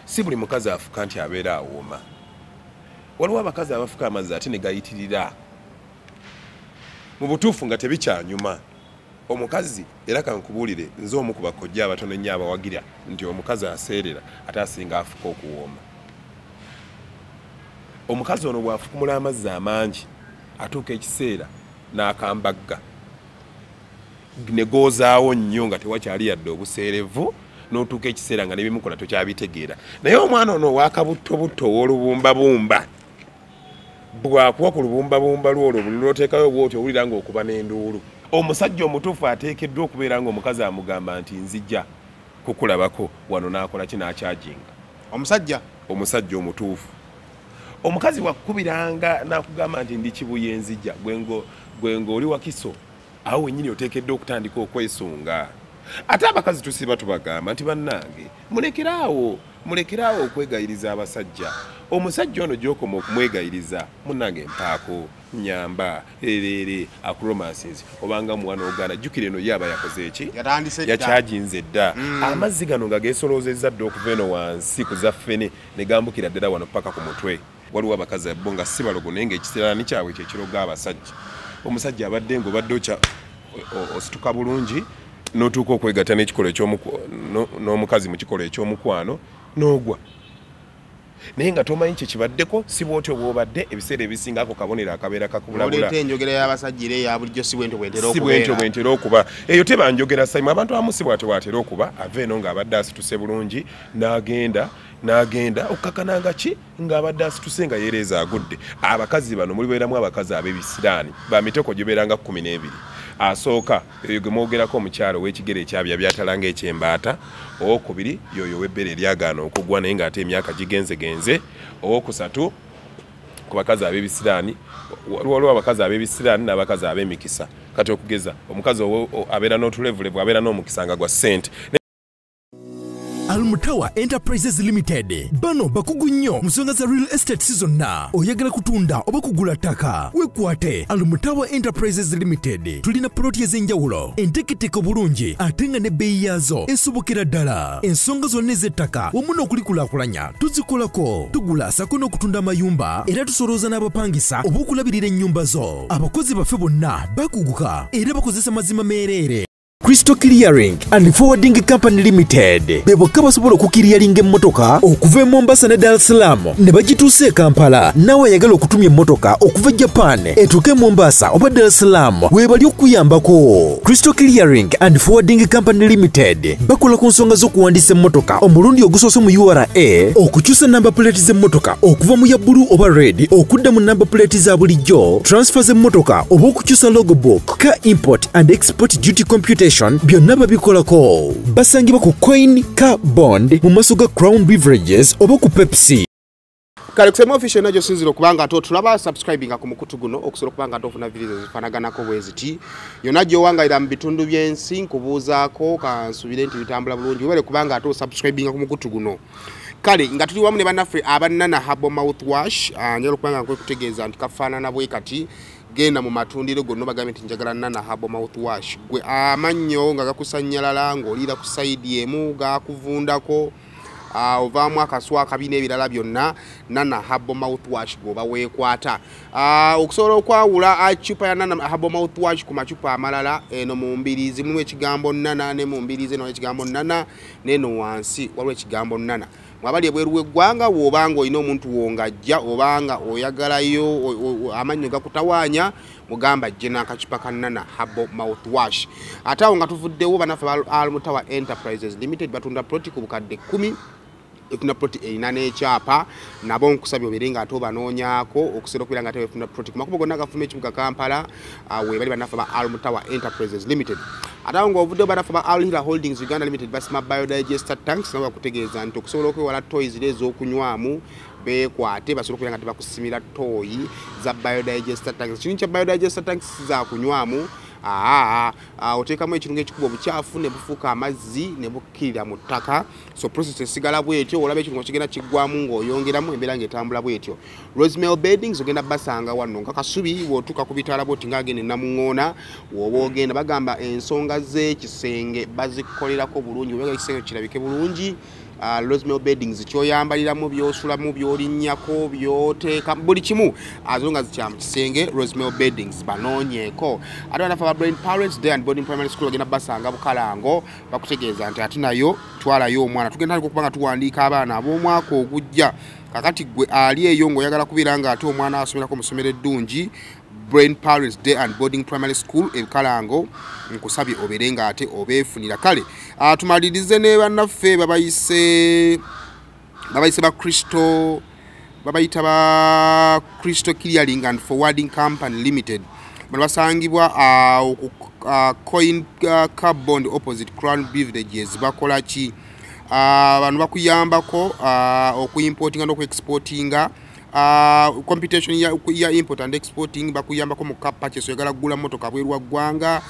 si buli mukazi afuka nti abeera awooma. Waliwo abakazi abafuka amazzi ate ne gayitirira mu butuufu nga tebikyanyuma. Omukazi era kankubuulire nze omu ku bakojja abatono ennyo abawagira nti omukazi aseerera ate asinga afuka okuwooma. Omukazi ono bw'afukumula amazzi amangi atuuka ekiseera n'akambagga ne goozaawo nnyo nga tewakyali yadde obuseerevu n'otuuka ekiseera nga n'ebimukola tokyabitegeera. Naye omwana ono ow'akabuttobutto ow'olubumbabumba bw'akuwa ku lubumbabumba lwolwo buli lw'oteekayo bw'oti owulira ng'okuba n'enduulu. Omusajja omutuufu ateekeddwa okubeera ng'omukazi amugamba nti nzijja kukulabako wano n'akola ki n'akyajinga. Omusajja omutuufu. Omukazi wakubiranga n'akugamba nti ndi kibuye nzijja gwe ng'oli wakiso awo wennyini oteekeddwa okutandika okwesunga. Ate abakazi tusiba tubagamba nti bannange mulekeraawo okwegayiriza abasajja. Omusajja ono gy'okoma okumwegayiriza munnange mpaako nyamba erere akromances obanga mwana ogana jjukira eno yaba yakoze eki yakyajinze dda. Amazzi gano nga geesoloozezza dda okuva eno wansi ku zaffene ne gambukira ddala wano paka ku mutwe. Waliwo abakazi bo nga si balogo naye ng'ekisiraani kyabwe kyekiroga abasajja. Omusajja abadde ng'obadde osituka bulungi n'otuuka okwegatta n'ekikolo n'omukazi mu kikolo eky'omukwano n'ogwa. Naye nga tomanyi kye kibaddeko si bw'otyo bw'obadde ebiseera ebisingako kabonero akabeera kakubulabula. Oleeta enjogera y'abasajja era eya bulijjo si bwentyo bwentera okuba. Eyo teba njogera sayimu abantu abamu si bw'atyo bw'atera okuba ava eno ng'abadde asituse bulungi n'agenda okkakananga ki ng'abadde asituse nga yeereeza agudde. Abakazi bano mulibeeramu abakazi ab'ebisiraani ba mitoko gibeeranga 12. Asooka eyo gwe mwogerako omukyalo w'ekigere ekyabya byatalanga ekyembaata. Owokubiri yoyo w'ebbere eryagaana okugwa naye ng'ate emyaka gigenzegenze. Owokusatu ku bakazi ab'ebisiraani waliwo abakazi ab'ebisiraani n'abakazi ab'emikisa. Kati okugeza omukazi abeera n'otulevulevu abeera n'omukisa nga gwa ssente. Almutawa Enterprises Limited bano bakugu nnyo musonga za real estate season na oyagala kutunda oba kugula ttaka wekwate Almutawa Enterprises Limited tulina ploti ez'enjawulo enteketeko bulungi ate nga n'ebbeeyi yaazo esobokera ddala. Ensonga zonna ez'ettaka wamu n'okulikulaakulanya tuzikolako tugula sako n'okutunda amayumba era tusolooza n'abapangisa oba okulabirira ennyumba zo. Abakozi baffe bonna bakuguka era bakozesa mazima meereere. Crystal Clearing and Forwarding Company Limited bebokka basobola okukiriyalinga emmotoka okuva e Mombasa ne Dar es Salaam ne bagituusa e Kampala. Nawe ayagala okutumya emmotoka okuva Japan etuuke Mombasa oba Dar es Salaam weebali okuyambako. Crystal Clearing and Forwarding Company Limited bakola ku nsonga z'okuwandiisa emmotoka omulundi ogusoose mu URA, okukyusa namba plate z'emmotoka okuva mu ya bbulu oba red okudda mu namba plate za bulijjo, transfer z'emmotoka oba okukyusa logbook, car import and export duty computation byonna babikolako. Basangibwa ku Coin Car Bond mu maaso ga Crown Beverages oba ku Pepsi. Kale kusema official najo sinziro kubanga ato tulaba subscribing ku mukutu guno okusobola kubanga atofuna videos zifanaganako bweziti yonna gyo wangaira mu bitundu by'ensi nkubuuzaako kansubire nti bitambula bulungi webale kubanga ato subscribing ku mukutu guno. Kale nga tuli wamu ne bannaffe abanana Herbal Mouthwash njalo kubanga nkwekutegeeza nti kafaanana bwe kati genda mu matundiro gonna bagambe nti njagala Nana Herbal Mouthwash gwe amannyo nga gakusanyalala ng'oliira ku sayidi emu gakuvundako ovaamu akaswa akabi n'ebirala byonna Nana Herbal Mouthwash g'oba weekwata. Okusobola okwawula cupa ya Nana Herbal Mouthwash ku macupa amalala eno mu mbiriizi mulimu ekigambo Nana ne mu mbiriizi eno ekigambo Nana n'eno wansi waliwo ekigambo Nana. Mwabali ebweru w'eggwanga w'obanga olina omuntu wongajja obanga oyagalayo amannyo gakutawaanya mugamba gye n'akacupa ka Nana Herbal Mouthwash. Ate awo nga tuvuddewo bannaffe ba Almutawa Enterprises Limited batunda ploti ku bukadde 10 efuna ploti erina n'ekyapa nabo nkusabye obeere nga ate obanoonyaako okusobola okubeera nga ate befuna ploti ku makubo gonna agafuma ekibuga Kampala weebali bannaffe ba Almutawa Enterprises Limited. Ate awo ng'ovuddewo bannaffe ba Al Hilal Holdings Uganda Limited basima biodigester tanks nabo bakutegeeza nti okusobola okwewala toys ez'okunywamu beekwate basobola okubeera nga tebakusimira toyi za biodigester tanks. Kino kya biodigester tanks za kunywamu oteekamu ekirungo ekikuba obukyafu ne bufuuka amazzi ne bukkirira mu ttaka. So process esigala bwetyo olaba ekirungo kigenda kiggwamu ng'oyongeramu embeera ng'etambula bwetyo. Rosemary beddings ogenda basanga wano nga kasubi bw'otuuka ku bitaala bwoti ng'agenda Namuŋŋoona w'oba ogenda bagamba ensonga z'ekisenge bazikolerako bulungi oba ekisenge kirabike bulungi Rosemary Beddings kyoyambaliramu byosulamu byolinnyako byoteeka buli kimu azonga zikyamu kisenge Rosemary Beddings banoonyeeko ate banafe aba Brain Parents Day and Boarding Primary School bagenda basanga Bukalango bakutegeeza nti ate nayo twalayo omwana tugenda okubanga tuwandiika abaana ab'omwaka ogujja kakati gwe ali eyo ng'oyagala kubeera nga ate omwana asomerako mu ssomero eddungi Brain Parents Day and Boarding Primary School e Bukalango nkusabye obeere nga ate obeefunira kale tumalirize ne bannaffe babayise ba Crystal babayita ba Crystal Clearing and Forwarding Company Limited bano basangibwa Coin Carbon opposite Crown Beverages bakola ki bano bakuyambako okuimportinga n'okuexportinga computation ya import and exporting bakuyambako mu car purchase oyagala kugula motoka bwerwa ggwanga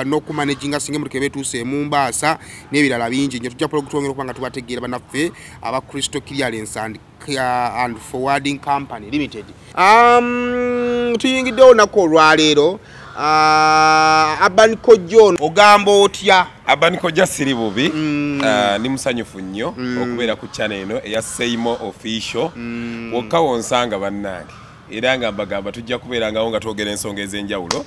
n'okumanaginga singa emotoka betuuse e Mombasa n'ebirala bingi nyo tujja okutwongera okubanga tubategeera bannaffe aba Crystal Clearance and Forwarding Company Limited. Tuyingidde olunaku olwaleero Urban Kojja ogamba otya? Urban Kojja siri bubi ni musanyufu nnyo okubeera ku channel eno eya Seimo Official wokka wonsanga bannange era nga mbagamba tujja kubeerangawo nga twogera ensonga ez'enjawulo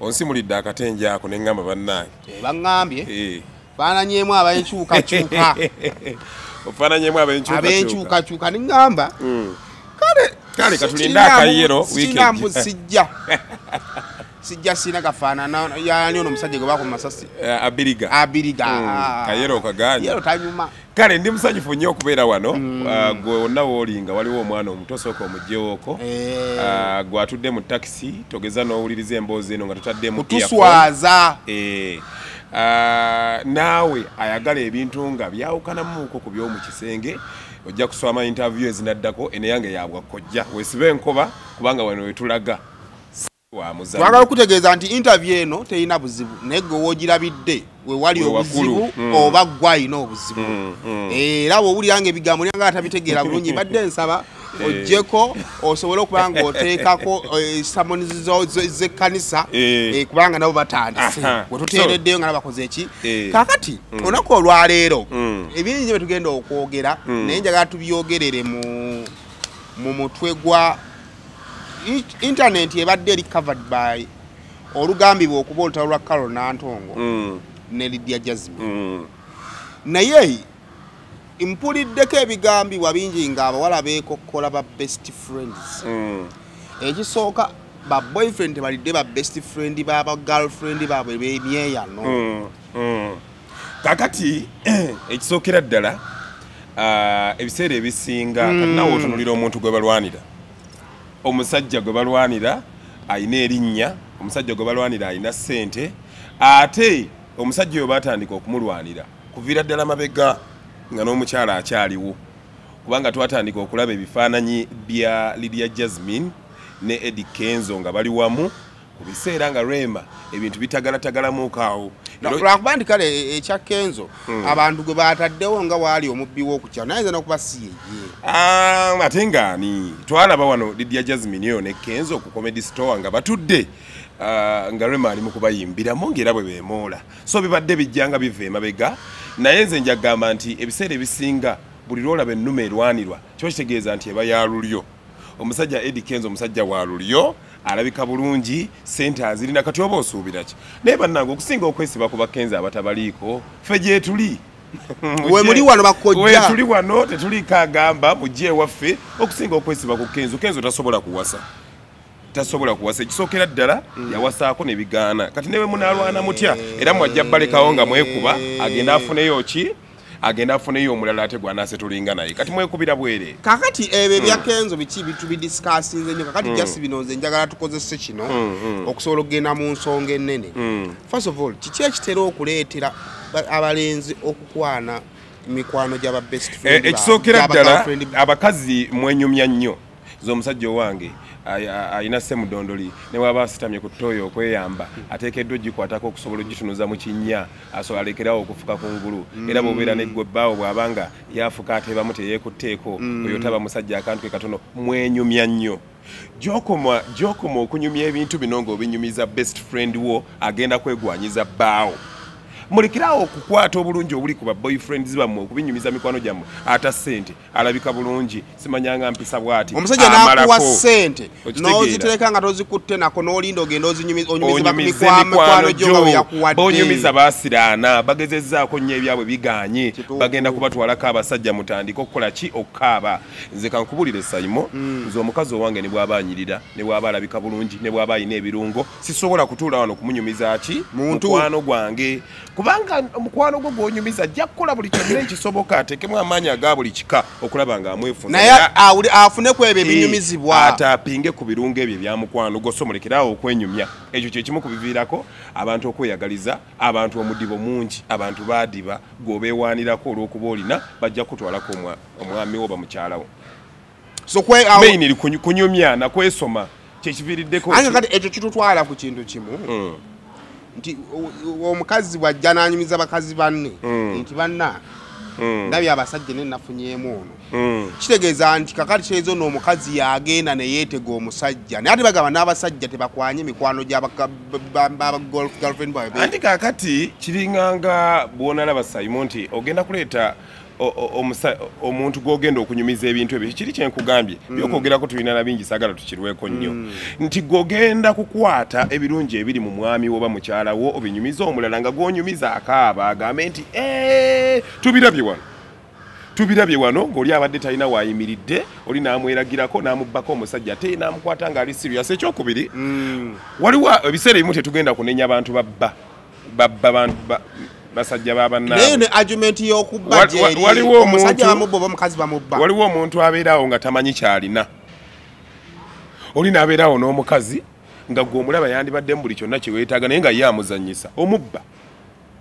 onsimulidde akatenje ako ne ngamba bannange baŋŋambye faananyemu abenkyukakyuka ofaananyemu abenkyukakyuka ne ngamba kale katulinda akayero weekend sijja sina kafaanana yani ono musajja gwe bakoma masasi abiriga kayero kaganya yero tanyuma kale ndi musanyufu nnyo okubeera wano gwe wonna woolinga waliwo omwana omuto sooka omugyewooko gwe atudde mu takisi togeza n'owuliriza emboozi eno nga tutaddemu tuswaza naawe ayagala ebintu nga byawukanamuuko ku by'omu kisenge ojja kusoma interview ezinaddako eno yange yabwa Kojja weesibe enkoba kubanga wano wetulaga twagala okutegeeza nti interview eno terina buzibu naye gwe woogirabidde we wali obuzibu oba gwe alina obuzibu era bw'owulira nga ebigambo lyanga atabitegeera bulungi badde nsaba ojjeko osobole okuba nga oteekako samonizo z'ekkanisa kubanga nabo batandise we tuteereddeyo nga nabakoze eki kaakati olunaku olwaleero ebingi bye tugenda okwogera naye njagala tubyogerere mu mutwe gwa internet ebadde eri covered by olugambibwa okuba olutalo lwa Carol Nantongo ne Lydia Jasmine naye mpuliddeko ebigambibwa bingi nga abawala beekokkola ba best friends ekisooka ba boyfriend balidde ba best friend baba girlfriend baabwe b'emyeyano kakati ekisookera ddala ebiseera ebisinga kati nawe otunulira omuntu gwe balwanira omusajja gwe balwanira ayina erinnya omusajja gwe balwanira ayina ssente ate omusajja oyo batandika okumulwanira kuviira ddala mabega nga n'omukyala akyaliwo kubanga twatandika okulaba ebifaananyi bya Lydia Jasmine ne Eddie Kenzo nga bali wamu ku biseera nga Rema ebintu bitagalatagalamuuko awo lwakuba nti kale ekya Kenzo abantu gwe bataddewo nga waali omubbi w'okukyalo naye nze n'okuba si yeye ate ngaani twalaba wano Lydia Jasmine eyo ne Kenzo ku Comedy Store nga batudde nga Rema ali mu kubayimbiramu ng'era bwe beemoola so bibadde bijja nga biva emabega naye nze njagamba nti ebiseera ebisinga buli lwolaba ennume erwanirwa kyo kitegeeza nti eba ya lulyo omusajja Eddie Kenzo omusajja wa lulyo alabika bulungi sente azirina kati oba osuubira ki naye bannange okusinga okwesiba ku bakenzi abatabaliiko ffe gye tuli we muli wano bakojja we tuli wano tetuliiko agamba mujje ewaffe okusinga okwesiba ku Kenzo tasobola kuwasa ekisookera ddala yawasaako ne bigaana kati ne bwe munaalwana mutya era mwajja balekawo nga mwekuba agenda afuneyo ki agenda afuneyo omulala ate gwanaase tulinga naye kati mwekubira bwere kakati ebyo bya Kenzo biki bitubidisikasinze nnyo kakati jasi bino nze njagala tukozese kino okusobola okugenda mu nsonga ennene first of all kiki ekitera okuleetera abalenzi okukwana mikwano gy'aba best friend ekisookera ddala abakazi mwenyumya nnyo z'omusajja owange ayina ssemudondoli ne waba asitamye ku ttooyo okweyamba ateekeddwa ogikwatako okusobola ogitunuza mu kinnya asobola alekerawo okufuka ku ngulu era bw'obeera neggwe ebbaawo bw'abanga yafuka ateebamu teyeekutteeko oyo taba musajja akantu ke katono mwenyumya nnyo gy'okoma okunyumya ebintu bino ng'obinyumiza best friend wo agenda kwegwanyiza bbaawo mulekerawo okukwata obulungi obuli ku ba boyfriends bammwe okubinyumiza mikwano gyammwe ata ssente alabika bulungi simanyanga mpisa bwati omusajja n'akuwa ssente n'ozitereka nga tozikutte nako n'olinda ogenda onyumiza mikwano gyo nga yakuwadde bonyumiza basiraana bagezezzaako nnyo ebyabwe biganye bagenda kubatwalako abasajja mutandika okukola ki okukaaba nze kankubulire sayimo nze omukazi owange ne bw'aba anyirira ne bw'aba alabika bulungi ne bw'aba alina ebirungo sisobola kutuula wano okumunyumiza ki mukwano gwange kubanga omukwano gwo gwonyumiza ajja kukola buli kyonna ekisoboka ateekemu amaanyi aga buli kika okulaba nga amwefunza naye afuneku ebyo ebinyumizibwa ate apinge ku birungo ebyo ebya mukwano gwo so mulekerawo okwenyumya ekyo kyekimu kubiviirako abantu okweyagaliza abantu omudibo mungi abantu baadiba gwobeewaanirako olw'okuba olina bajja kutwalako omwami wo bamukyalawo main eri kunyumya nakwesoma kyekiviiriddeko anga kati ekyo kitutwala ku kintu kimu nti omukazi bwajja n'anyumiza bakazi banne nti banna ndabye abasajja ne nafunyeemu ono kitegeeza nti kakati kyezo n'omukazi yagenda ne yeetega omusajja naye ate bagamba n'abasajja tebakwanye mikwano gy'abagirlfriend bawe anti kakati kiringanga bw'onalaba sayimo nti ogenda kuleeta omuntu gwogenda okunyumiza ebintu ebyo kiri kyenkugambye byokwogerako tulina na bingi saagala tukirweko nnyo nti gwogenda kukwata ebirungi ebiri mu mwami wo oba mukyala wo obinyumiza omulala nga gwonyumiza akaaba agambe nti tubirabye wano ng'oli abadde talina waayimiridde oli n'amweragirako n'amubbako omusajja ate n'amukwata ng'ali serious ekyokubiri waliwo ebiseera ebimu tetugenda kunenya abantu babba basajja babannaabwe ne argument y'okubba gyeri omusajja bamubba oba omukazi bamubba waliwo omuntu abeerawo nga tamanyi kyalina oli n'abeerawo n'omukazi nga gwe omulaba yandibaddemu buli kyonna kyeweetaaga naye nga ye amuzannyisa omubba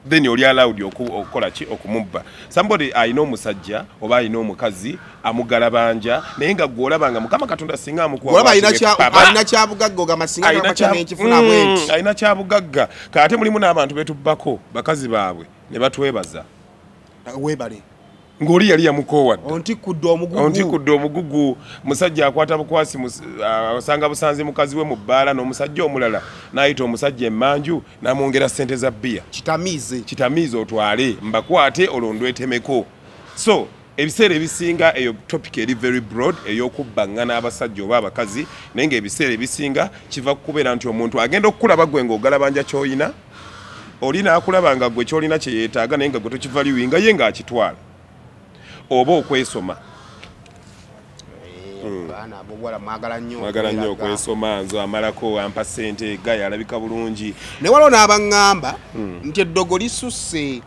then oli allowed okukola ki okumubba somebody ayina omusajja oba ayina omukazi amugalabanja naye nga gwolaba nga mukama katonda singa amukuwa alina kyabugagga ogamba singa ekifuna bwenti alina kyabugagga kaate mulimu n'abantu betubbako bakazi baabwe ne batwebaza webale ng'oli yali yamukoowadde ontikudde omugugu musajja akwata bukwasi asanga busanze mukazi we mu bbaala n'omusajja omulala n'ayita omusajja emmanju n'amwongera ssente za bbiya kitamiize otwale mbakwate olondwetemeko so ebiseera ebisinga eyo topic eri very broad ey'okubbaŋŋana abasajja oba abakazi naye ng'ebiseera ebisinga kiva kukubeera nti omuntu agenda okukulaba gwe ng'ogalabanja ky'olina oli n'akulaba nga gwe ky'olina kye yeetaaga naye nga gwe tokivaliwinga ye ng'akitwala oba okwesoma mwagala nnyo okwesoma nzo amalako ampa ssente gaye alabika bulungi ne waliwo n'abaŋŋamba nti eddogo lisusse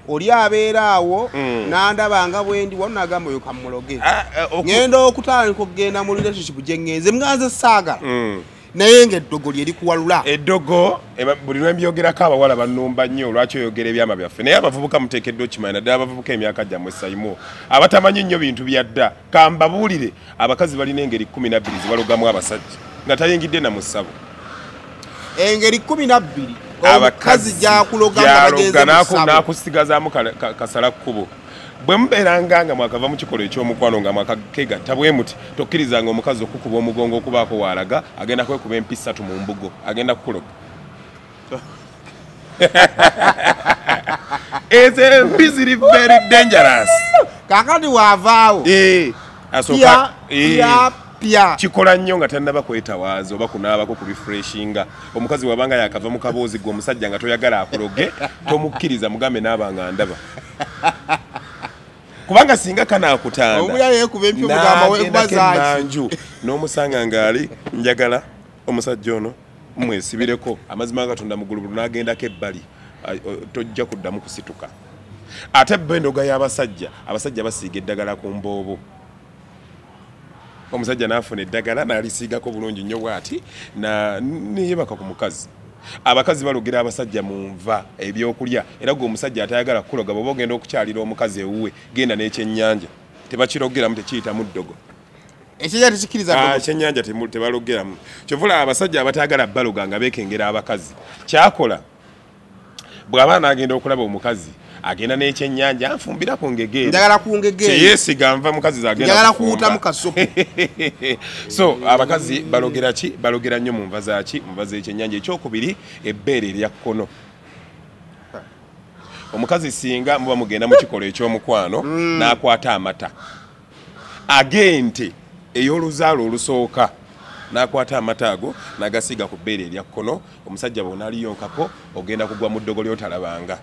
oli abeeraawo n'andabanga bwendi wano n'agamba oyo kamuloge ŋŋenda okutandika okugenda mu relationship gye ŋŋenze mganze saagala naye ng'eddogo lyeri kuwalula eddogo buli lwembyogerako abawala bannumba nnyo lwaki oyogera ebyama byaffe naye abavubuka muteekeddwa okimanyi naddala abavubuka emyaka gyammwe sayimu abatamanyi nnyo bintu byadda kambabuulire abakazi balina engeri 12 zibalogamu abasajja nga tayingidde na mu ssabo engeri 12 omukazi gyakuloga nga bagenze mu ssabo n'akusigazaamu kasala kkubo bwe mubeeranga nga mwakava mu kikolo eky'omukwano nga mwakakegatta bwe muti tokkirizanga omukazi okukuba omugongo okubaako waalaga agenda kwekuba empisa 3 mu mbugo agenda kukuloga ezo empi ziri very dangerous kakati waavaawo asooka kikola nnyo nga tannaba kwetawaaza oba kunaabako ku refreshinga omukazi wabanga yakava mu kaboozi gwe omusajja nga toyagala akuloge tomukkiriza mugambe naabanga ndaba kubanga singa kanakutandanagendakemanju n'omusanga ngaali njagala omusajja ono mwesibireko amazima gatonda mugulubulu n'agendako ebbali tojja kuddamu kusituka ate bendoga y'abasajja abasajja basiiga eddagala ku mboobo omusajja n'afuna eddagala n'alisiigako bulungi nnyo bw'ati neyebaka ku mukazi abakazi balogera abasajja mu nva ebyokulya era gwe omusajja atayagala kukuloga bw'oba ogenda okukyalira omukazi ewuwe genda n'ekyennyanja tebakirogeramu tekiyitamu ddogo ekyennyanja tebalogeramu kyovula abasajja abatayagala baloga nga beekengera abakazi kyakola bw'aba n'agenda okulaba omukazi agenda n'ekyennyanja anfumbira ku ngege yeesiga nva mukazi zagenda kuwuta mu kasopo so abakazi balogera ki balogera nnyo mu nva zaki mu nva z'ekyennyanja ekyokubiri ebbeere erya kkono omukazi singa muba mugenda mu kikolo ekyomukwano n'akwata amata agente ey'oluzaalo olusooka n'akwata amata ago n'agasiga ku bbeere erya kkono omusajja bw'onaaliyonkako ogenda kugwa mu ddogo ly'otalabanga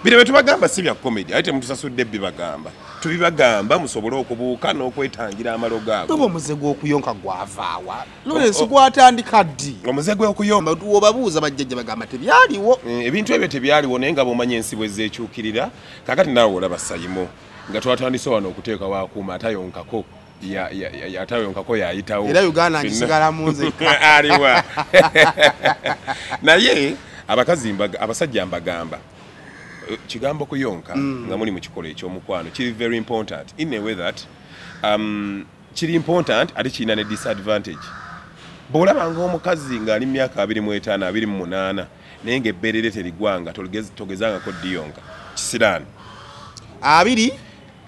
bino bye tubagamba si bya komedi ate temutusasudde bibagamba tubibagamba musobole okubuuka n'okwetangira amalogo ago oba omuze gw'okuyonka gwavaawa Lawrence gwatandika ddi omuze gw'okuyonka obabuuza bajjajja bagamba tebyaliwo ebintu ebyo tebyaliwo naye nga bw'omanya ensi bwe zeekyukirira kaakati naawe olaba sayimo nga twatandise wano okuteeka waakuuma atayonkako atayonkako yayitawo era Uganda ngisigala mu nzekka aliwa naye abasajja mbagamba kigambo kuyonka nga muli mu kikolo ekyomukwano kiri very important in a way that kiri important ate kirina ne disadvantage bw'olabanga omukazi ng'ali mu myaka 25 28 naye ng'ebbeerere terigwanga togezangako diyonka kisiraani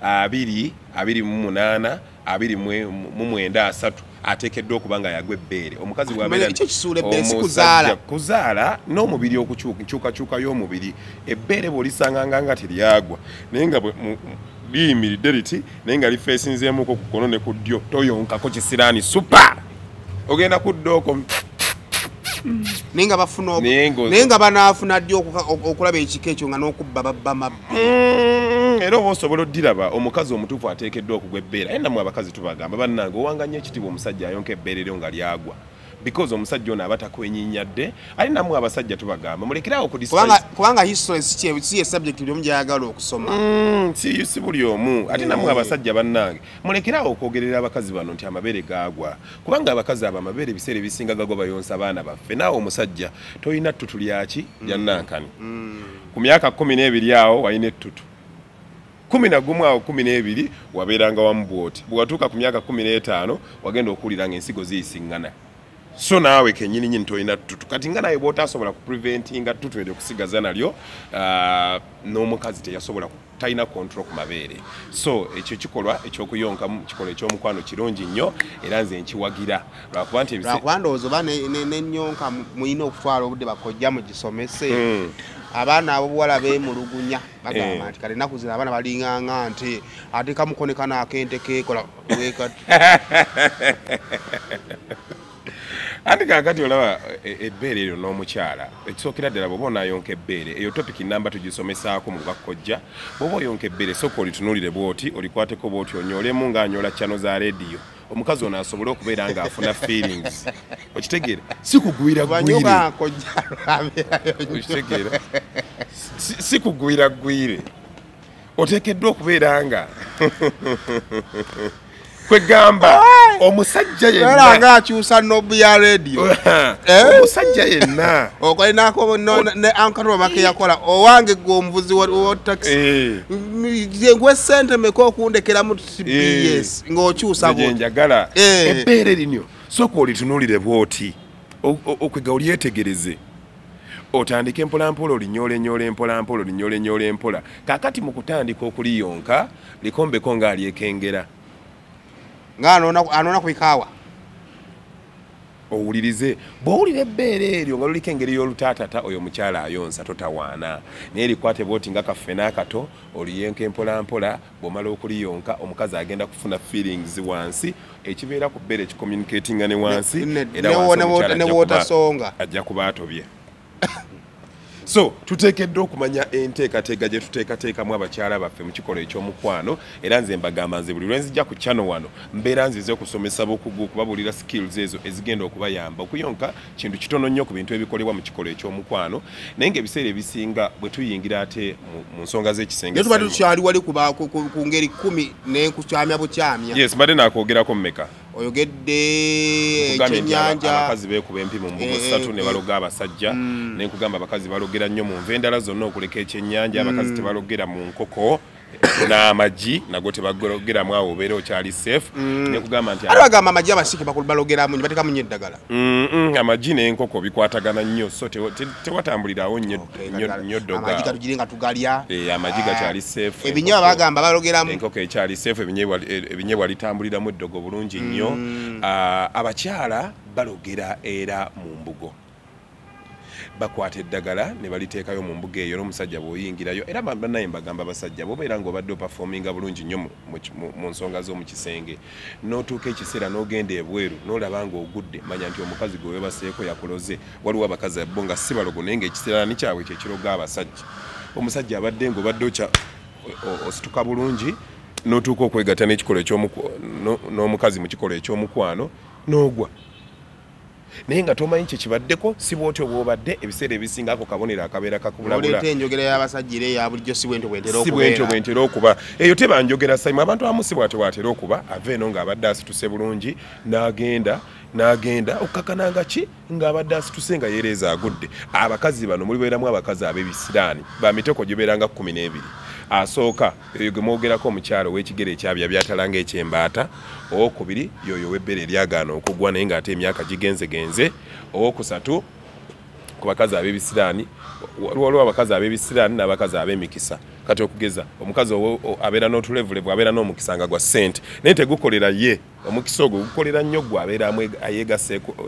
28 29 ateekeddwa okuba nga yagwa ebbeere omukazi bw'abeera kuzaala n'omubiri okukyukakyuka y'omubiri ebbeere bw'olisanganga nga teryagwa naye nga liyimiridde liti naye nga lifeesinzeemuko ku kkono ne ku ddyo toyonkako kisiraani supa ogenda kuddaoko naye nga banaafuna ddi okulaba ekika ekyo nga n'okubba babba mabbi era oba osobola oddiraba omukazi omutuufu ateekeddwa okugwa ebbeera aye nammwe abakazi tubagamba bannange owanganya ekitiibwa omusajja ayonka ebbeere lyo nga lyagwa because omusajja ono aba takwenyinyadde ate nammwe abasajja tubagamba mulekerawo kubanga history si ye subject buli omu gyayagala okusoma si buli omu ate nammwe abasajja bannange mulekerawo okwogerera abakazi bano nti amabeere gaagwa kubanga abakazi abo amabeere ebiseera ebisinga gago bayonsa abaana baffe naawe omusajja tolina ttutu lyaki lyannankani ku myaka 12 awo walina ettutu 11 awo 12 wabeeranga wamu bwoti bwewatuuka ku myaka 15 wagenda okuwulira ng'ensigo ziyisiŋŋana so naawe kennyini nyini tolina ttutu kati nga naye bw'otasobola kupreventinga ttutu eryo okusigaza nalyo n'omukazi teyasobola talina control ku mabeere so ekyo kikolwa ekyokuyonka mu kikolo ekyomukwano kirungi nnyo era nze nkiwagira lwakuba nti ndowooza oba n'ennyonka mulina okutwala obudde bakojja mugisomese abaana abobuwala beemulugunya bagamba nti kale ennaku zino abaana balinganga nti ate kamukoneka n'akente keekola andi kakati olaba ebbeere eryo n'omukyala ekisookera ddala bw'oba onaayonka ebbeere eyo topiki namba tugisomesaako mu bakojja bw'oba oyonka ebbeere sooka olitunuulire bwoti olikwateko bwoti onyoolemu ng'anyola channel za rediyo omukazi ono asobole okubeera ng'afuna feelings okitegeera si kugwira gwire okitegeera si kugwira gwire oteekeddwa okubeera nga kwegamba omusajja yenna nga akyusa nobu ya radio omusajja yenna okolinako ne ankatwa make yakola owange gwe omuvuzi wa taxi gwe sente meko okundekera mu TBS ng'okyusa bwo njagala ebbeere linyo sooka olitunuulire bwoti okwega olyetegereze otandike mpolampola olinyoole mpola kaakati mu kutandika okuliyonka likombeko ng'alyekengera ng'anoona ku ikaawa owulirize bw'owulira ebbeere eryo nga luliko engeri y'olutaatata oyo omukyala ayonsa totawaana naye likwate bwoti nga kaffe n'akato oliyenka empolampola bw'omala okuliyonka omukazi agenda kufuna feelings wansi ekibeera ku bbeere ekicommunicatinga ne wansi era wansi ajja kuba atobye so tuteekeddwa okumanya enteekateeka gye tuteekateekamu abakyala baffe mu kikolo ekyomukwano era nze mbagamba nze buli lwenzijja ku channel wano mbeera nzize okusomesa bukugu okubabuulira skills ezo ezigenda okubayamba okuyonka kintu kitono nnyo ku bintu ebikolebwa mu kikolo ekyomukwano naye ng'ebiseera ebisinga bwe tuyingira ate mu nsonga z'ekisenge tuba tukyali wali ku ngeri 10 n'ekukyamya bukyamya yes mbadde nakwogerako mmeka oyogedde ekyennyanja abakazi beekuba empi mu mbugo 3 ne baloga abasajja ne nkugamba abakazi balogera nnyo mu nva endala zonna okuleka ekyennyanja abakazi tebalogera mu nkoko n'amagi nago tebalogeramu awo obeera okyali safe ne nkugamba nti bagamba amagi abasiki balogeramu batekamu nnyo eddagala amagi n'enkoko bikwatagana nnyo so tewatambulirawo nnyo ddoga amagi gatugire nga tugalya amagi gakyali safe ebinyeebwa bagamba balogeramu enkoko ekyali safe ebinyeebwa litambuliramu eddogo bulungi nnyo abakyala balogera era mu mbugo bakwata eddagala ne baliteekayo mu mbuga eyo n'omusajja bw'oyingirayo era bannaye mbagamba abasajja bw'obeera ng'obadde opafominga bulungi nnyo mu nsonga z'omu kisenge n'otuuka ekiseera n'ogenda ebweru n'olaba ng'ogudde manya nti omukazi gwe weebaseeko yakuloze waliwo abakazi abo nga si balogo naye ng'ekisirani kyabwe kye kiroga abasajja omusajja abadde ng'obadde osituka bulungi n'otuuka okwegatta n'ekikolo n'omukazi mu kikolo ekyomukwano n'ogwa naye nga tomanyi kye kibaddeko si bw'otyo bw'obadde ebiseera ebisinga ako kabonero akabeera kakubulabula oleeta enjogera y'abasajja era eya bulijjo si bwentyo bwentera okuba eyo tebanjogera saimu abantu abamu si bwate bwatera okuba ava eno ng'abadde asituse bulungi n'agenda okkakananga ki ng'abadde asituse nga yeereeza agudde abakazi bano mulibeeramu abakazi ab'ebisiraani bamiteko gibeeranga 12 asooka eyo gwe mwogerako omukyalo w'ekigere ekyabya byatalanga ekyembaata owokubiri yoyo w'ebbere eryagaana okugwa naye ng'ate emyaka gigenzegenze owokusatu ku bakazi ab'ebisiraani waliwo abakazi ab'ebisiraani n'abakazi ab'emikisa kati okugeza omukazi abeera n'otulevulevu abeera n'omukisa nga gwa ssente naye tegukolera ye omukisa ogwo gukolera nnyo gwe abeeramu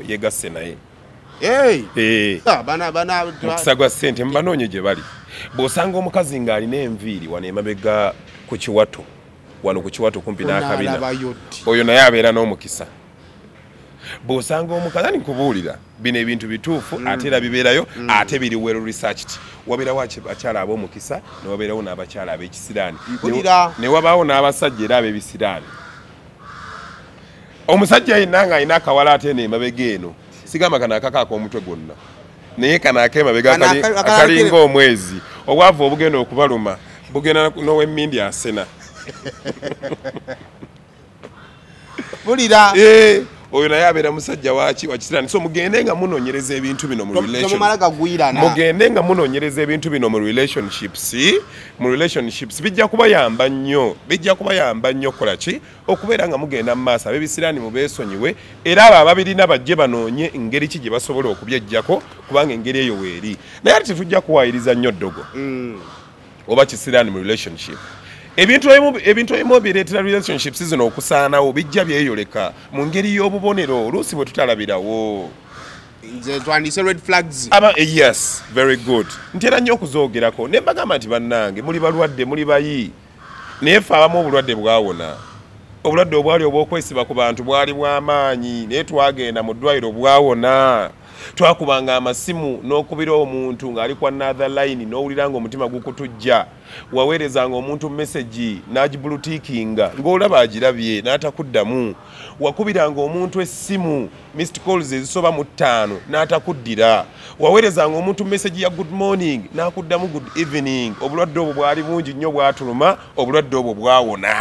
yegasse naye mukisa gwa ssente mubanoonye gye bali bw'osanga omukazi ng'alina enviiri wano emabega ku kiwato kumpi n'akabina oyo naye abeera n'omukisa bw'osanga omukazi ani nkubuulira bino ebintu bituufu ate era bibeerayo ate biri well researched wabeerawo abakyala ab'omukisa ne wabeerawo n'abakyala ab'ekisiraani ne wabaawo n'abasajja era ab'ebisiraani omusajja yenna ng'alina akawala ate n'emabega eno sigamba kana akakaaka omutwe gwonna naye kana ak'emabega akalinga omwezi obwavu obugenda okubaluma bugenda n'ow'emmindi asena bulira oyo naye abeera musajja wakisiraani so mugende nga munoonyereza ebintu bino mugende nga munoonyereza ebintu bino mu relationships bijja kubayamba nnyo kukola ki okubeera nga mugenda mu maaso ab'ebisiraani mubeesonyiwe era abo ababirina bajje banoonye engeri ki gye basobola okubyejjako kubanga engeri eyo weeri naye ate tetujja kuwaayiriza nnyo ddogo oba kisiraani mu relationship ebintu ebimu bireetera relationships zino okusaanawo bijja byeyoleka mu ngeri y'obubonero oluusi bwe tutalabirawo nze twandise red flags yes very good ntera nnyo okuzoogerako ne mbagamba nti bannange muli balwadde muli bayi naye ffe abamu obulwadde bwawona obulwadde obwali obw'okwesiba ku bantu bwali bw'amaanyi naye twagenda mu ddwaliro bwawona twakubanga amasimu n'okubira omuntu ng'ali kwa another line n'owulira ng'omutima gukutujja waweerezanga omuntu message n'agibulutiikinga ng'olaba agirabye n'atakuddamu wakubiranga omuntu essimu missed calls ezisoba mu 5 n'atakuddira waweerezanga omuntu message ya good morning n'akuddamu good evening obulwadde obwo bwali bungi nnyo bwatuluma obulwadde obwo bwawona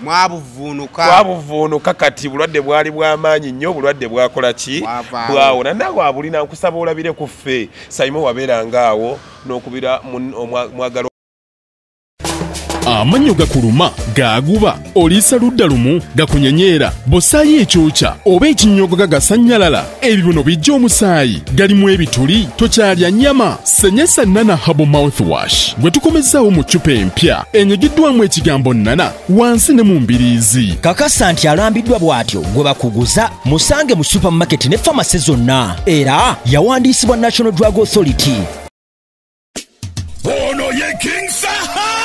mwabuvuunuka kati bulwadde bwali bw'amaanyi nnyo bulwadde bwakola ki bwawona naawe abulina nkusaba olabire ku ffe sayimo wabeeranga awo n'okubira mwagalo amannyo gakuluma gaguba oliisa ludda lumu gakunyenyeera bosaayi ekyokya oba ekinyogo gagasanyalala ebibuno bijja omusaayi galimu ebituli tokyalya nnyama senyesa nana habo mouthwash gwe tukomezzaawo mu ccupa empya enyigiddwamu ekigambo nana wansi ne mu mbiriizi kakasa nti alambiddwa bw'atyo gwe bakuguza musange mu supamaketi ne famasi zonna era yawandiisibwa National Drug Authority. ono ye King Saha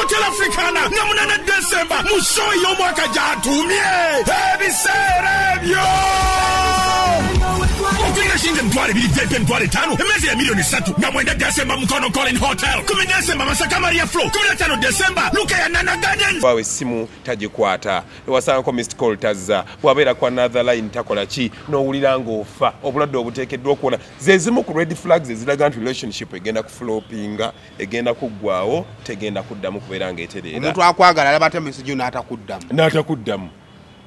Hotel Africana na munana December mushoyi y'omwaka gyatumye ebiseera ebyo okugenda shinge mtwale 2 mtwale 5 emezi ya milioni 3 nga mwenda December Mukono Colin Hotel 10 December Masaka Maria Flow 15 December Luka ya Nana Gardens wawe simu tagikwata wasanga ko missed call tazza wabeera kwa another line takola ki n'owulira ng'ofa obulwadde obuteekeddwa okuwona zezimu ku red flags eziraga nti relationship egenda kuflopinga egenda kuggwawo tegenda kuddamu kubeera ng'etereera omuntu akwagala alaba ate message n'atakuddamu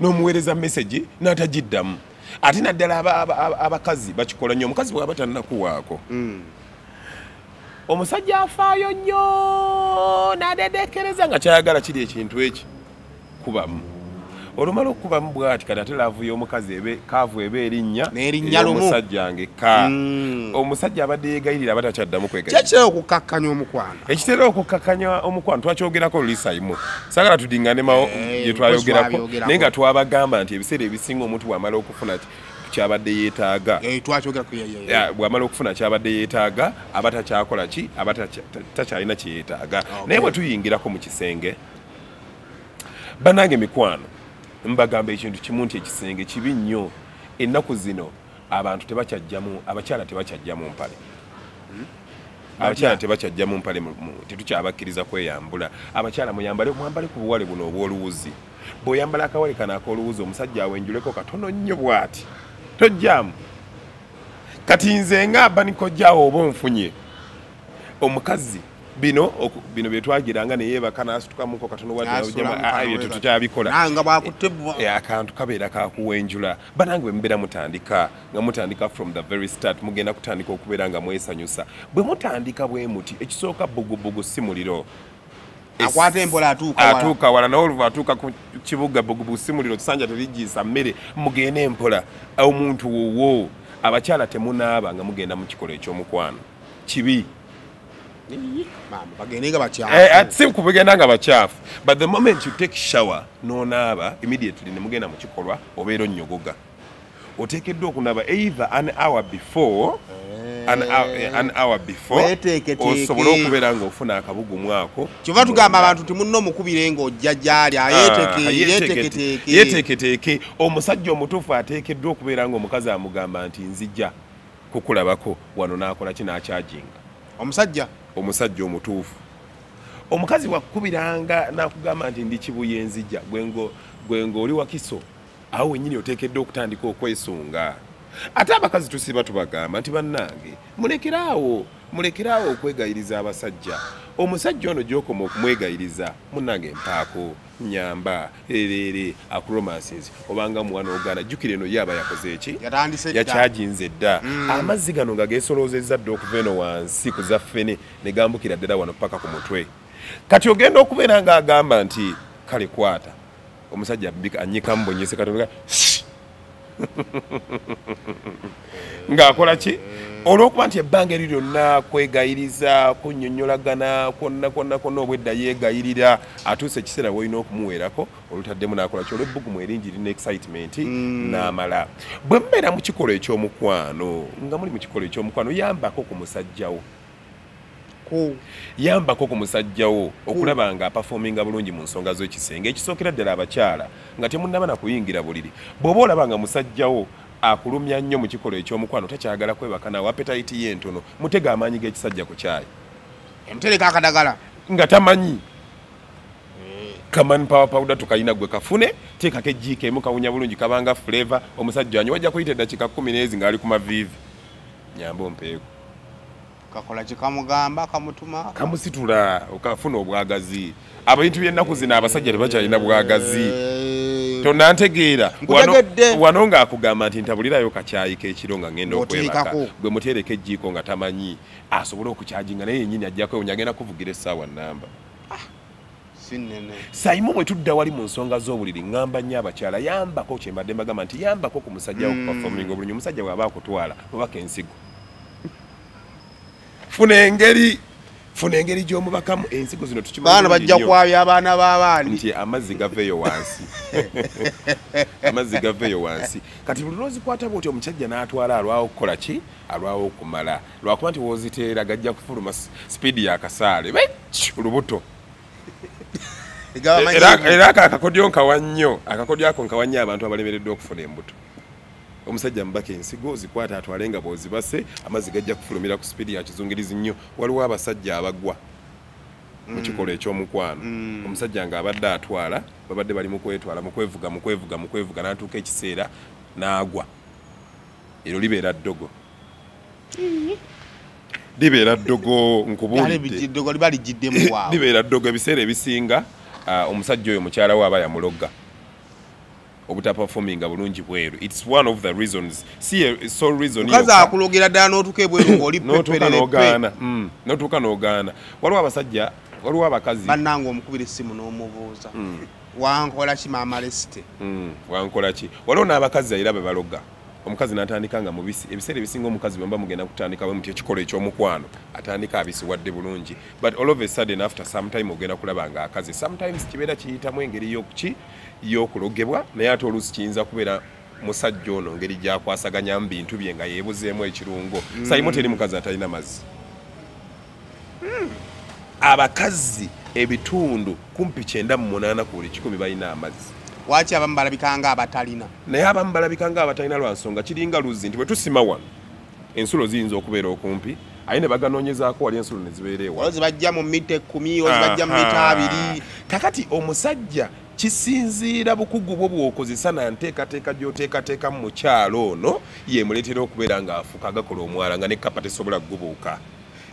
n'omuweereza message n'atagiddamu ate naddala abakazi bakikola nnyo omukazi bw'aba tannakuwaako omusajja afaayo nnyo n'adedekereza nga kyayagala kiri ekintu eki kubamu olumala okukubamu bw'ati kati ate laavu y'omukazi kaavu eba erinnya omusajja ngekka omusajja abadde yeegayirira aba takyaddamu kwegayirira kyekitera okukakkanya omukwano ekitera okukakkanya omukwano twakyogerako lulisaimu saagala tudingane mawo gye twayogerako naye nga twabagamba nti ebiseera ebisinga omuntu bw'amala okufuna kyabadde yeetaaga twachogera ku bw'amala okufuna kyabadde yeetaaga aba takyakola ki aba takyalina kye yeetaaga naye bwe tuyingirako mu kisenge bannange mikwano mbagamba ekintu kimu nti ekisenge kibi nnyo ennaku zino abantu tebakyajjamu abakyala tebakyajjamu mpale abakyala tebakyajjamu mpale tetukyabakkiriza kweyambula abakyala mwambale ku buwale buno obw'oluwuzi bw'oyambala akawale kano ak'oluwuzi omusajja awenjuleko katono nnyo bw'ati tojjamu kati nze nga banikojjaawo oba onfunye omukazi bino bye twagiranga ne yeebaka n'asitukamuko katono wadde tukyabikola akantu kabeera kakuwenjula banange bwe mubeera mutandika nga mutandika from the very start mugenda kutandika okubeera nga mwesanyusa bwe mutandika bwe muti ekisooka bugubugu si muliro akwata empola atuuka wala n'oluva atuuka ku kibuga bugubugu si muliro kisanja terijjiisa mmere mugenda empola omuntu wowo abakyala temunaaba nga mugenda mu kikola eky'omukwano kibi si kubigenda nga bakyafu but the moment you take shower nonaaba immediately ne mugenda mu kikolwa obeera onnyogoga oteekeddwa okunaba either an hour before osobola okubeera nga ofuna akabugumu ako kyova tugamba abantu timunna omukubire ng'ojja gyali yeteeketeeke omusajja omutuufu ateekeddwa okubeera nga omukazi amugamba nti nzijja kukulabako wano n'akola ki n'akyajinga omusajja omutuufu omukazi wakubiranga nakugamba nti ndi kibuye nzijja gwengo oli wakiso awo wenyini oteekeddwa okutandika okwesunga ate abakazi tusiba tubagamba nti bannange mulekeraawo okwegayiriza abasajja omusajja ono gy'okoma okumwegayiriza munnange empaako nyamba erere akuromances obanga muwana ogaana jjukira eno yaba yakoze eki yakyajinze dda amazzi gano nga geesoloozezza dda okuva eno wansi ku zaffene ne gambukira ddala wano paka ku mutwe kati ogenda okubeera ng'agamba nti kale kwata omusajja anyikamu bonyese katonda ng'akola ki olw'okuba nti ebbanga eri lyonna kwegayiriza kunnyonnyolagana kwonna obwedda yeegayirira atuuse ekiseera w'olina okumuweerako olutaddemu n'akola ki olw'ebbugumu eringi lina excitement n'amala bwe mbeera mu kikolo eky'omukwano nga muli mu kikolo eky'omukwano yambako ku musajjawo okulaba nga apafominga bulungi mu nsonga z'ekisenge ekisookera ddala abakyala nga temunnaba na kuyingira buliri bw'oba olaba nga musajjawo akulumya nnyo mu kikolo eky'omukwano takyagala kwebaka nawe appetite ye ntono mutega amaanyi g'ekisajja ku kyayi emutereka akadagala nga tamanyi kaman power powder tukayina gwe kafune teekako ejjiika emu kawunya bulungi kabanga flavor omusajja wanyu wajja kuyita eddakiika 10 ng'ali ku maviivi nyamba ompeeko kakola kikamugamba kamutuma kamusitula okafuna obwagazi abantu by'ennaku zino abasajja tebakyalina bwagazi tonantegeera wano ng'akugamba nti ntabulirayo kakyayi k'ekiro nga ngenda okwebaka gwe muteereko ejjiiko nga tamanyi asobole okukyajinga naye yennyini ajjako ewunya agenda kuvugira essaawa nnamba saimu bwe tudda wali mu nsonga z'obuliri ŋŋamba nnyo abakyala yambako kyembadde mbagamba nti yambako ku musajja wo kupafominga obulungi omusajja bw'aba akutwala obaka ensigo funa engeri gy'omubakamu ensigo zino tukibaana bajja kwabya abaana b'abaani nti amazzi gaveeyo wansi kati buli lwozikwata bwoti omusajja n'atwala alwawo okukola ki alwawo okumala lwakuba nti wooziteera gajja kufuluma sipiidi y'akasaale olubuto era akakodyo nkawa nnyo akakodyo ako nkawa nnyo abantu abalemereddwa okufuna embuto omusajja mbaka ensigo zikwata atwale nga bw'ozibase amazzi gajja kufulumira ku sipiidi ya kizungirizi nnyo waliwo abasajja abagwa mu kikolo eky'omukwano omusajja ng'abadde atwala babadde bali mu kwetwala mu kwevuga n'atuuka ekiseera n'agwa eryo libeera ddogo nkubuulidde libeera ddogo ebiseera ebisinga omusajja oyo mukyala we aba yamulogga obutaperforminga bulungi bweru. It's one of the reasons. See a sole reason kaza akulogera ddala n'otuka ebweru ng'oli peperere n'otuuka n'ogaana waliwo abasajja waliwo abakazi bannange omukubira essimu n'omubuuza wankola ki maama lesite wankola ki waliwo n'abakazi era be baloga omukazi n'atandika nga mubisi ebiseera ebisinga omukazi bwe mba mugenda kutandika bwe muti ekikolo eky'omukwano atandika abisiwadde bulungi but all of a sudden after some time ogenda kulaba nga akazi sometimes kibeera kiyitamu engeri y'okulogebwa naye ate oluusi kiyinza kubeera musajja ono ngeri gyakwasaganya mu bintu bye nga yeebuzeemu ekirungo sayimo teri mukazi atalina mazzi abakazi ebitundu kumpi 98 ku buli 100 balina amazzi waki abamu balabika nga abatalina naye abamu balabika nga abatalina lwa nsonga kiringa luzzi nti bwe tusima wano ensulo ziyinza okubeera okumpi aye ne baganoonyezaako wali ensulo ne zibeera ewa ozibajja mu mita 10 ozibajja mu mita 2 kakati omusajja kisinziira bukugu bwo bw'okozesa na nteekateeka gy'oteekateeka mu mukyalo ono yeemuleetera okubeera ng'afuuka agakola omwala nga ne kapa tesobola kugubuuka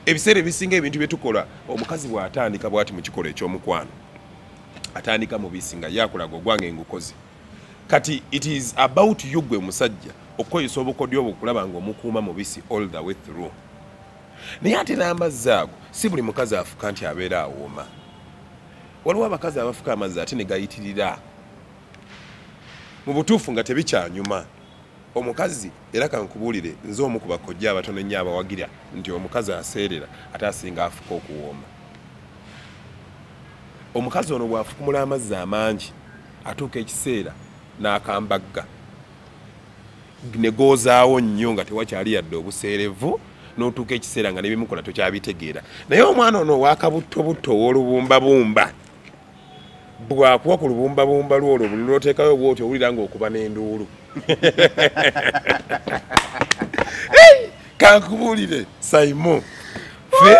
ebiseera ebisinga ebintu bye tukola omukazi bw'atandika bw'ati mu kikolwa eky'omukwano atandika mubisi nga yakulaga ogwange ngukozi kati it is about you gwe musajja okukozesa obukodyo obukulaba ng'omukuuma mubisi all the way through naye ate n'amazzi ago si buli mukazi afuka nti abeera awooma waliwo abakazi abafuka amazzi ate ne gayitirira mu butuufu nga tebikyanyuma omukazi era kankubuulire nze omu ku bakojja abatono ennyo abawagira nti omukazi aseerera ate asinga afuka okuwooma omukazi ono bw'afukumula amazzi amangi atuuka ekiseera n'akambagga ne goozaawo nnyo nga tewakyali yadde obuseerevu n'otuuka ekiseera nga nebimukola tokyabitegeera naye omwana ono ow'akabuttobutto ow'olubumbabumba bw'akuwa ku lubumbabumba lwolwo buli lwoteekayo bwoti owulira ng'okuba n'enduulu kankubuulire Simon fe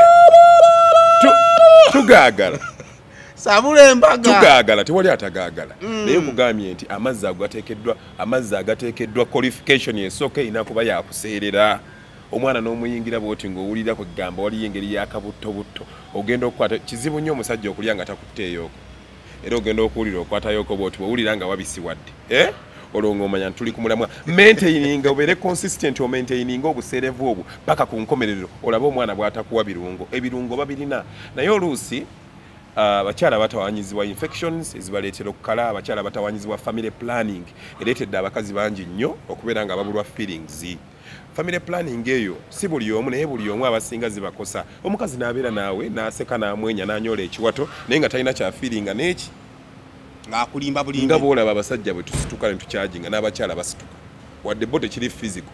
tugaagala sabula embaga tugaagala tewali atagaagala naye kugambye nti amazzi agateekeddwa qualification esooka erina kuba yakuseerera omwana n'omuyingira bwoti ng'owulira ku gamba waliyo engeri y'akabuttobutto ogenda okukwata kizibu nnyo omusajja okulya nga takutteeyoko era ogenda okuwulira okwatayoko bwoti bwowulira nga wabisiwadde olwo ng'omanya nti tuli ku mulamwa maintaining obeere consistent omaintaining obuseerevu obwo paka ku nkomerero olabe omwana bw'atakuwa birungo ebirungo babirina naye oluusi abakyala batawanyizibwa infections ezibaleetera okukala abakyala batawanyizibwa family planning ereetedde abakazi bangi nnyo okubeera nga babulwa feelings family planning eyo si buli omu naye buli omu abasinga zibakosa omukazi n'abeera naawe n'aseka n'amwenya n'anyola ekiwato naye nga talina kya feelinga n'eki ng'akulimba bulimbi nga bw'olaba abasajja bwe tusituka ne tukyajinga n'abakyala basituka wadde bo tekiri physical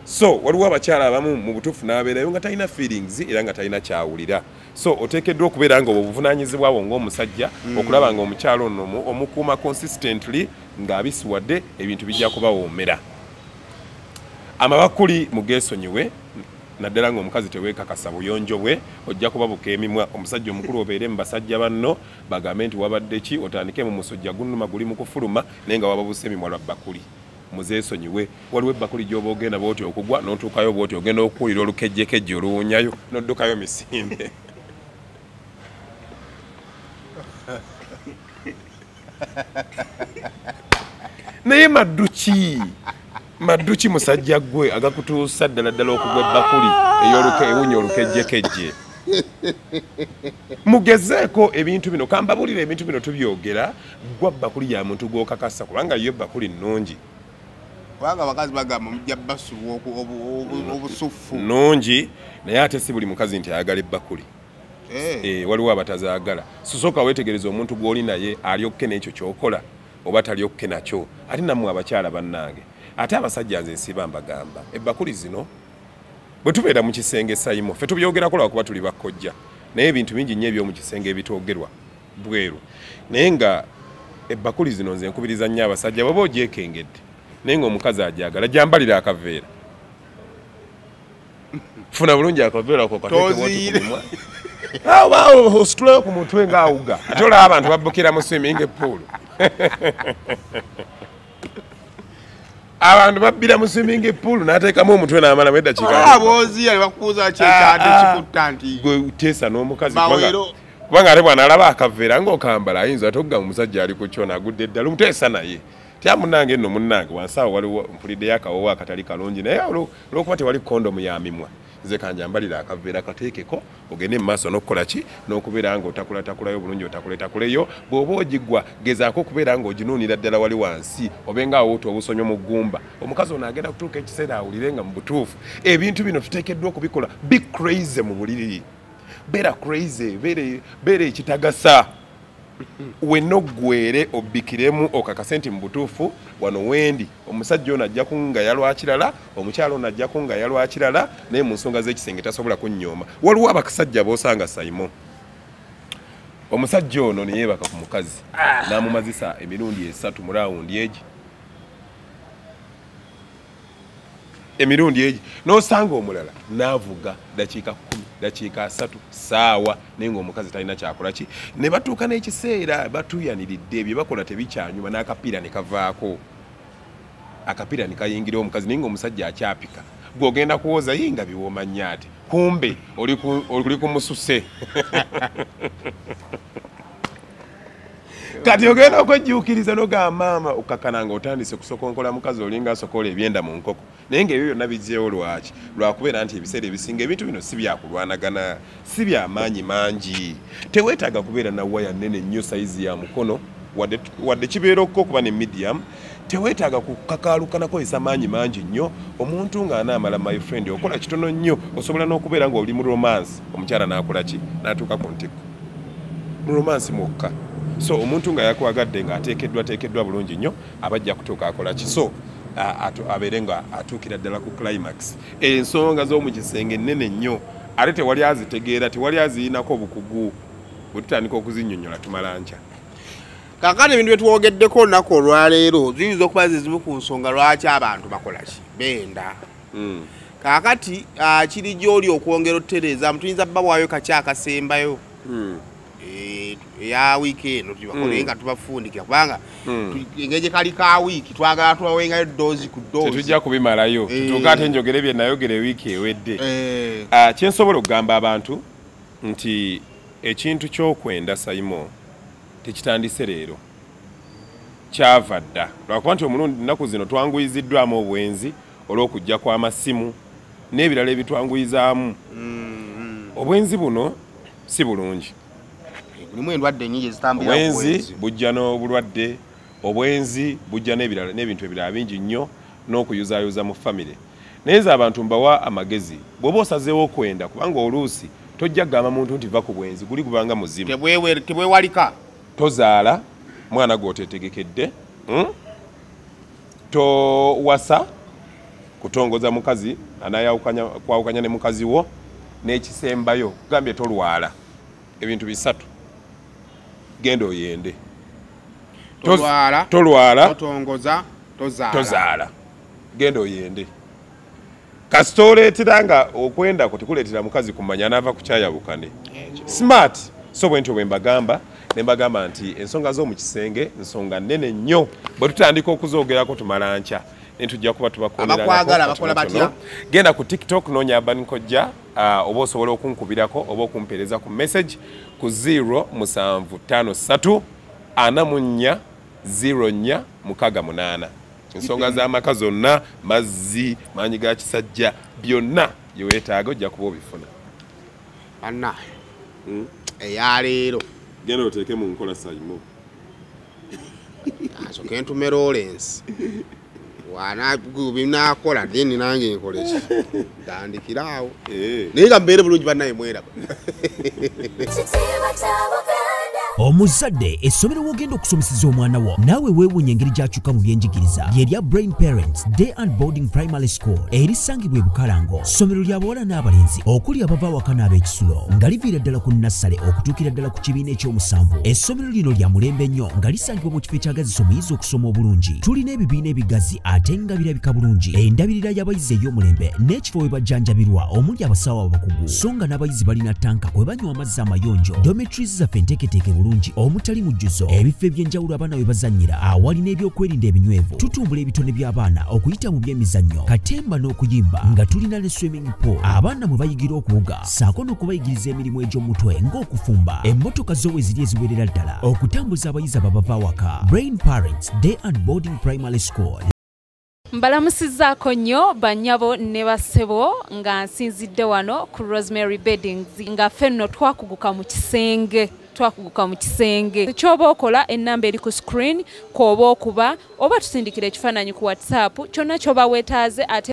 so waliwo abakyala abamu mu butuufu n'abeerayo nga talina feelings era nga talina kyawulira so oteekeddwa okubeera nga obuvunaanyizibwawo ng'omusajja okulaba nga omukyalo ono omukuuma consistently ng'abisiwadde ebintu bijja kubawoomera amabakuli mugeesonyiwe naddala ng'omukazi teweekakasa buyonjo bwe ojja kubabuka emimwa omusajja omukulu obeere mu basajja banno bagambe nti wabadde ki otandike mu musojja gunnuma guli mu kufuluma naye nga wababuse emimwa lwa bakuli muzeesonyiwe waliwo ebbakuli gy'oba ogenda bwoti okugwa n'otuukayo bwoti ogenda okuwulira olukejjekejje oluwunyayo n'oddukayo misinde naye madduki musajja gwe agakutuusa ddala ddala okugwa ebbakuli ewunya olukejjekejje mugezeeko ebintu bino kambabulira ebintu bino tubyogera gwa bbakuli ya muntu gw'okakasa kubanga yo ebbakuli nnungi kubanga abakazi bagamba mujja basubwa obusufu nnungi naye ate si buli mukazi nti ayagala ebbakuli waliwo abatazaagala sosooka weetegereza omuntu gw'oli naye alyokke n'ekyo ky'okola oba talyokke nakyo ate nammwe abakyala bannange ate abasajja nze nsiba mbagamba ebbakuli zino bwe tubeera mu kisenge sayimo ffe tubyogerako lwakuba tuli bakkojja naye ebintu bingi nnyo eby'omu kisenge ebitwogerwa bweru naye nga ebbakuli zino nze nkubiriza nnyo abasajja bw'oba ogyekengedde naye ng'omukazi agyagala gyambalira akaveera funa bulungi akaveera ako kateekebwa ositulayo ku mutwe ng'awuga ate olaba abantu babbukira mu swimming pool abantu babbira mu swimming pool n'ateekamu omutwe n'amalamu eddakiika aboozi alibakubuuza kyekadde kikutta nti gwe teesa n'omukazi kubanga ate bw'anaalaba akaveera ng'okambala ayinza togga mu musajja ali ku kyona agudde eddala omuteesa naye tya munnange nno munnange wansi awo waliwo mpuliddeyo akawowo akatali kalungi naye olw'okuba tewali kondomu ya mimwa nze kanjambalira akaveera kateekeko ogende mu maaso n'okukola ki n'okubeera nga otakulatakulayo bulungi otakuletakuleyo bw'oba ogigwa gezaako okubeera nga oginuunira ddala wali wansi obenga awoota obusonyo mu ggumba omukazi ono agenda kutuuka ekiseera awulire nga mu butuufu ebintu bino tuteekeddwa okubikola be crazy mu buliri beera crazy beera ekitagasa wenna oggwere obbikiremu okakasenti mu butuufu wano wendi omusajja ono ajja kunga yalwakirala omukyalo ono ajja kunga yalwakirala naye mu nsonga z'ekisenge tasobola kunnyooma waliwo abakasajja boosanga Simon omusajja ono neyeebaka ku mukazi n'amumazisa emirundi 3 mu laawundi egi n'osanga omulala n'avuga dakiika 10 dakiika 3 saawa naye ng'omukazi talina kyakola ki ne batuuka n'ekiseera batuyaniridde bye bakola tebikyanyuma n'akapiira ne kavaako akapiira ne kayingira omukazi naye ng'omusajja akyapika gw'ogenda kuwoza yinga biwooma nnyo ate kumbe oli kumususe kati ogenda okwejjuukiriza noga maama okakananga otandise kusokonkola mukazi olinga asokola ebyenda mu nkoko naye ng'ebyo byonna bijjeewo lwaki lwakubeera nti ebiseera ebisinga ebintu bino si byakulwanagana si byamaanyi mangi teweetaaga kubeera na waya nnene nnyo sayizi ya mukono wadde kibeera okuba ne medium teweetaaga kukakaalukana kozesa maanyi mangi nnyo omuntu ng'anaamala my friend okola kitono nnyo osobola n'okubeera ng'oli mu romance omukyala n'akola ki n'atuuka ku ntiko mu romance mwokka so omuntu nga yakwagadde ng'ateekeddwa bulungi nnyo abajja kutuuka akola ki so abeere nga atuukira ddala ku climax ensonga z'omu kisenge nnene nnyo ate tewali azitegeera tewali aziyinako obukugu bwe tutandika okuzinnyonnyola tumala nkya kakati ebintu byetwogeddeko olunaku olwaleero ziyinza okuba zizimu ku nsonga lwaki abantu bakola ki benda kakati kiri gy'oli okwongera otutereeza tuyinza babawaayo kaki akasembayo ya wiiki eno tubakole nga tubafundikira kubanga engeri kali ka wiiki twagala tubawengayo doozi ku doozi tetujja kubimalayo tutuuka ate njogere bye nayogere wiiki ewedde kyensobola okugamba abantu nti ekintu ky'okwenda Simon tekitandise leero kyava dda lwakuba nti omulundi nnaku zino twanguyiziddwamu obwenzi olw'okujja kw'amasimu n'ebirala ebitwanguyizaamu obwenzi buno si bulungi mulimu endwadde nnyingi ezitambulira obwenzi bujja n'obulwadde obwenzi bujja n'ebintu ebirala bingi nnyo n'okuyuzaayuza mu famire naye nze abantu mbawa amagezi bw'oba osazeewo okwenda kubanga oluusi tojja kugamba muntu nti va ku bwenzi guli kubanga muzimu tebwewalika tozaala mwana gw'oteetegekedde towasa kutongoza mukazi kwawukanya ne mukazi wo n'ekisembayo gambye tolwala ebintu bisatu genda oyende tolwala tozaala genda oyende kasita oleetera nga okwenda kutikuleetera mukazi kumanya n'ava ku kyayabukane smart so bwentyo bwe mbagamba ne mbagamba nti ensonga z'omu kisenge nsonga nnene nnyo bwe tutandika okuzoogerako tumala nkya netujja kuba tubakolerako genda ku TikTok noonya Urban Kojja oba osobola okunkubirako oba okumpeereza ku message ku 0753 44 04 68 ensonga z'amaka zonna mazzi maanyi ga kisajja byonna byeweetaaga ojja kuba obifuna anna eyaleero genda oteeke mu nkola Simon asoke ntume Lawrence wana binakola deni nange nkole ki tandikiraawo naye nga mbeere bulungi bannaye mweraba omuzadde essomero w'ogenda okusomeseza omwana wo naawe weewuunya engeri gy'akyuka mu byenjigiriza lyerya Brain Parents Day and Boarding Primary School erisangibwa e Bukalango ssomero lya bawala n'abalenzi okuli abava awaka n'ab'ekisulo nga liviira ddala ku nassale okutuukira ddala ku kibiina ekyomusanvu essomero lino lya mulembe nnyo nga lisangibwa mu kifo ekyagazisa omuyizi okusoma obulungi tulina ebibiina ebigazi ate nga birabika bulungi endabirira y'abayizi ey'omulembe n'ekifo we bajjanjabirwa omuli abasawo abakugu so nga n'abayizi balina tanka kwe banywa amazzi amayonjo dormitories zaffe enteeketeeke bulungi omutali mujjuzo ebifo eby'enjawulo abaana we bazannyira awali n'ebyokwerinda ebinywevu tutumbula ebitone by'abaana okuyita mu by'emizannyo katemba n'okuyimba nga tulina ne swimming pool abaana mwe bayigira okuwuga saako n'okubayigiriza emirimu egy'omutwe ng'okufumba emmotoka zo we ziri eziwerera ddala okutambuza abayizi ababava awaka Brain Parents Day and Boarding Primary School. Mbalamusizzaako nnyo bannyabo ne bassebo nga nsinzidde wano ku Rosemary Beddings nga ffenno twakuguka mu kisenge kyoba okola ennamba eri ku screen kw'oba okuba oba tusindikira ekifaananyi ku WhatsApp kyonna ky'oba weetaaze ate